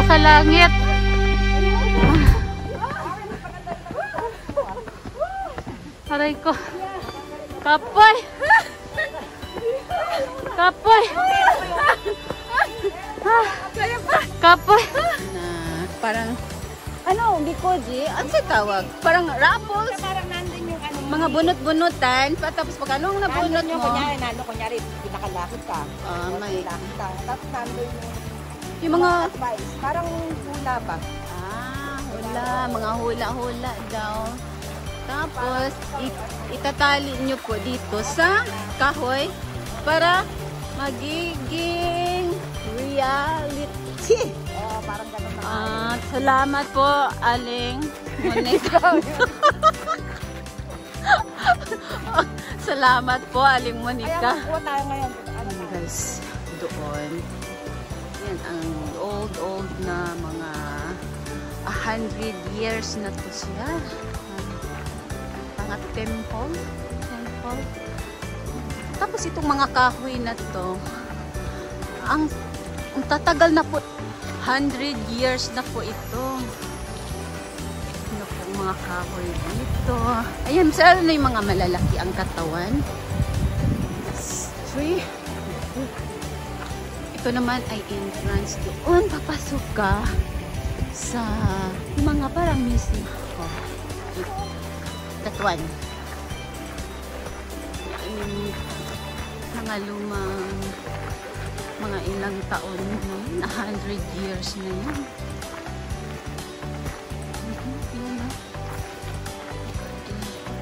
sa langit. Aray ko. Kapoy. Kapoy. Kapoy. Na parang ano, Bikoji, ano sa tawag? Parang raffles. Parang nandun yung ano. Mga bunot-bunutan. Tapos pag anong nabunot mo? Kunyari, pinakalakit ka. May Lakit ka. Tapos nandun yung mga advice. Parang hula ba? hula, mga hula-hula daw. Tapos itatali nyo po dito sa kahoy para magiging reality. Oo, parang ganun na. Salamat po, Aling Monica. Salamat po, Aling Monica. Kaya magkuha tayo ngayon. Guys, doon. Yan ang old na mga 100 years na to siya. Mga temple. Tapos itong mga kahoy na to, ang tatagal na po, 100 years na po ito. Ano po mga kahoy dito. Ayan, saan na yung mga malalaki ang katawan. Three. Ito naman ay entrance doon. Papasok ka sa mga parang museum. That one. Mga lumang mga ilang taon na 100 years na yan. Yan na.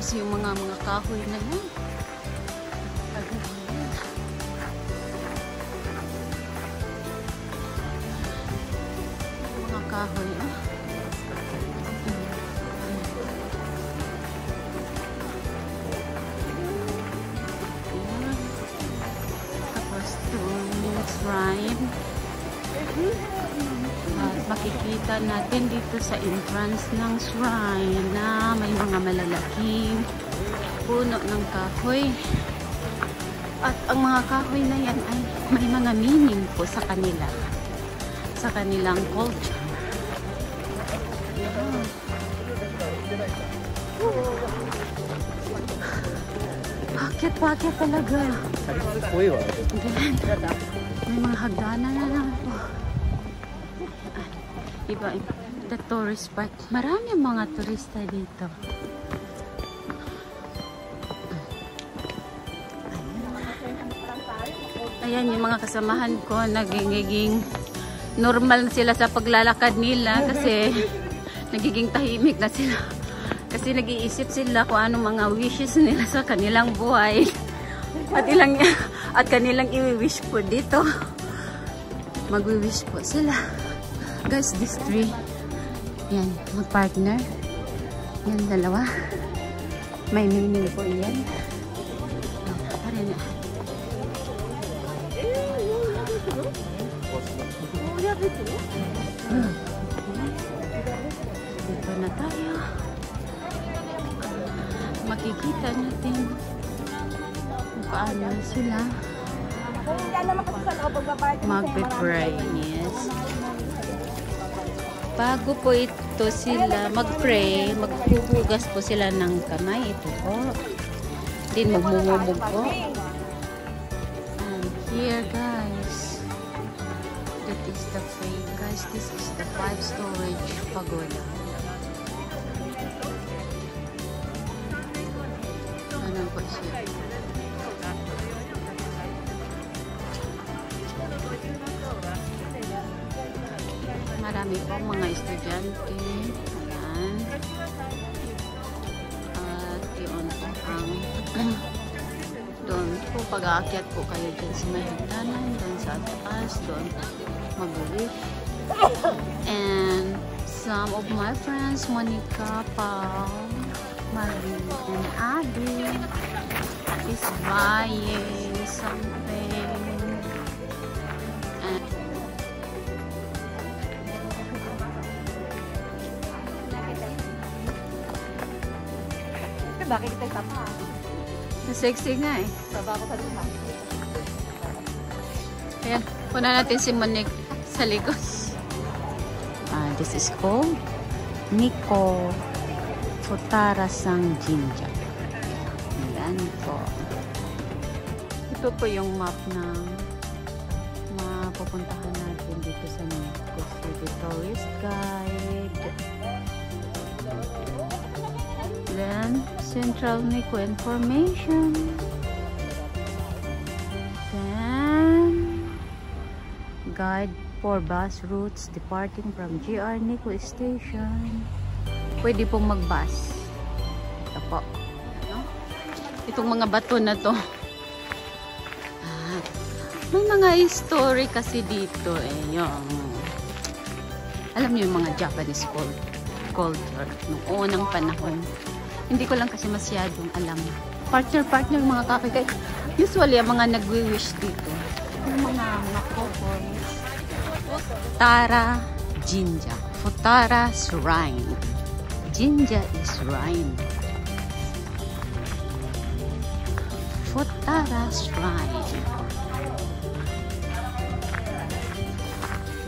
Kasi yung mga kahoy na yan. Mga kahoy, shrine. At makikita natin dito sa entrance ng shrine na may mga malalaking puno ng kahoy. At ang mga kahoy na yan ay may mga meaning po sa kanila. Sa kanilang culture. Paket talaga. May mga hagdanan na lang po. Iba, the tourist spot. Marami mga turista dito. Ayan yung mga kasamahan ko. Nagiging normal na sila sa paglalakad nila kasi nagiging tahimik na sila. Kasi nag-iisip sila kung anong mga wishes nila sa kanilang buhay. At kanilang i-wish po dito. Mag-wish po sila. Guys, this tree. Yan, mag-partner. Yan, dalawa. May meaning po yan. Dito na tayo. Makikita natin kung paano sila mag-pray. Yes. Bago po ito sila mag-pray, maghuhugas po sila ng kamay. Ito po. Din magmumubog po. And here guys, that is the faith. Guys, this is the 5-storage pagoda. Ano po siya? Marami po mga estudyante. Ayan. At yun po ang doon po pag-aakyat po kayo dyan sa may hagdanan, doon sa taas, doon mag-wish. And some of my friends, Monica, Paul, Marie, and Abby is buying something. And bakit kita tama? sexy nga eh. Baba ko sa luma. Ayan, puna natin si Monique sa likod. this is called Nikko Futarasang Jinja. Ayan po. Ito po yung map ng mapupuntahan natin dito sa Nikko City Tourist Guide. Then, Central Nikko information. Then, guide for bus routes departing from GR Nikko Station. Pwede pong mag-bus. Ito po. Itong mga bato na to. May mga story kasi dito eh. Yung, alam niyo yung mga Japanese culture nung unang panahon. Hindi ko lang kasi masyadong alam. Partner mga kakikay. Usually, ang mga nagwi-wish dito. Yung mga couples. Futara Jinja. Futara Shrine. Jinja is shrine. Futara Shrine.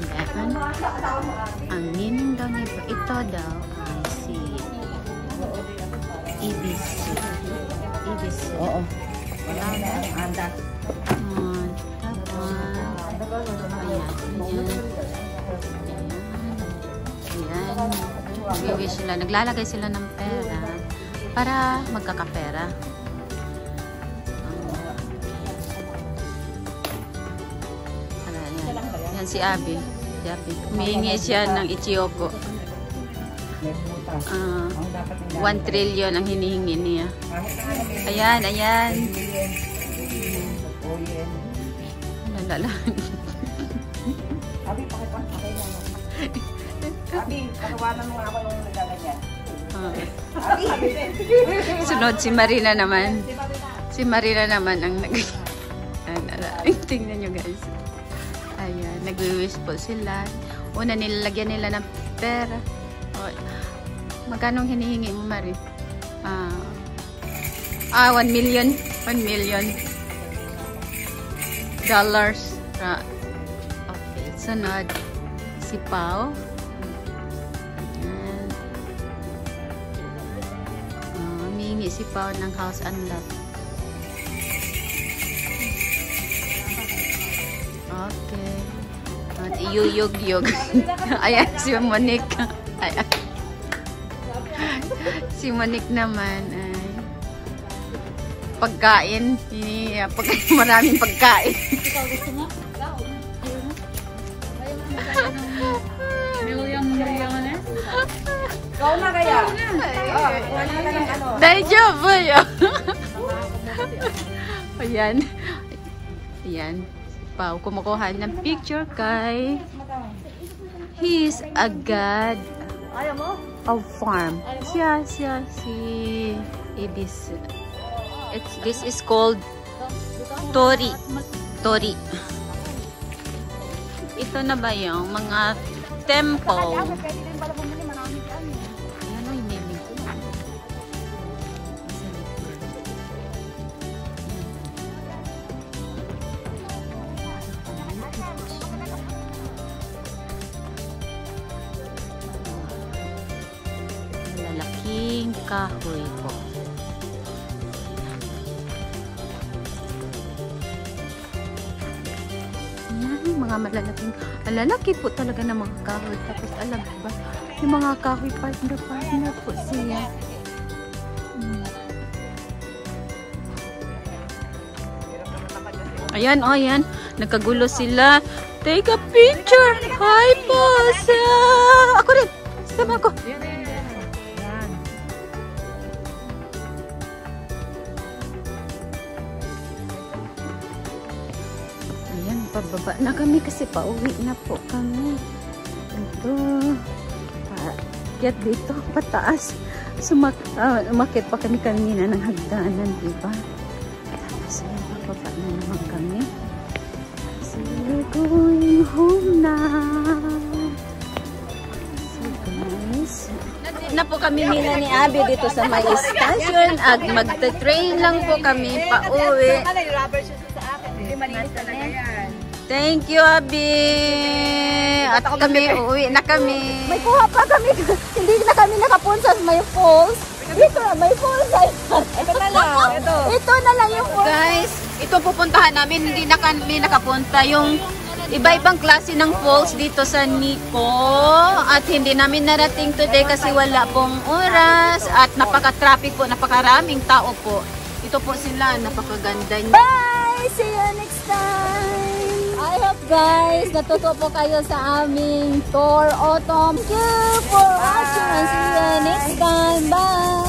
Then, ang meaning daw nito, ito daw ay si EBC. EBC. Oo. Anda. Ayan. Nag-wish sila. Naglalagay sila ng pera para magkakapera. Yan si Abby. Humihingi siya ng Ichiyoko. 1 trillion ang hinihingi niya. Ayan, ayan. Lalala. Abi, pakipakay na. Abi, pakawanan mo ako nung nagaganyan. Abi! Sunod si Marina naman. Si Marina naman ang tingnan nyo guys. Ayan, nag-wish po sila. Una nilalagyan nila ng pera. Magkano hinihingi mo, Mari? 1 million. 1 million dollars. Okay, sunod. Si Pao. Ayan. Humihingi si Pao ng house and lot. Okay. At iyuyog-yog. Ayan, si Monique. Ayan. Si Monique naman ay pagkain. Maraming pagkain. Ikaw na kaya? Wala ka ng ano. Daijoubu yo. Ayan. Ayan. Pao, kumukuha ng picture kay he's a god of farm. Siya si Ibis. This is called Tori. Ito na ba yung mga temple? Ayan o, hinimig ko. Malalaking kahoy po. Mga malalaki po talaga ng mga kahoy. Tapos alam ba, yung mga kahoy partner po siya. Ayan, ayan. Nagkagulo sila. Take a picture. Hi po sa... Ako rin. Sama ko. Pababa na kami kasi pauwi na po kami. Ito. Kaya dito, pataas. Umakit pa kami kanina ng hagdanan, diba? Tapos, pababa na naman kami. So, we're going home now. So, guys. Na po kami nila ni Abby dito sa may station at magta-train lang po kami pauwi. Rubber shoes sa akin. Hindi malinis talaga yan. Thank you, Abby. at kami uuwi na kami. May kuha pa kami. Hindi na kami nakapunta sa may falls. Dito na, may falls. Ito na lang, ito. Ito na lang yung falls. Guys, ito pupuntahan namin, hindi na kami nakapunta. Yung iba-ibang klase ng falls dito sa Nico. At hindi namin narating today kasi wala pong oras. At napaka-traffic po, napakaraming tao po. Ito po sila, napakaganda niya. Bye! See you next time! I hope guys, natuto po kayo sa aming tour autumn. Thank you for watching and see you next time. Bye!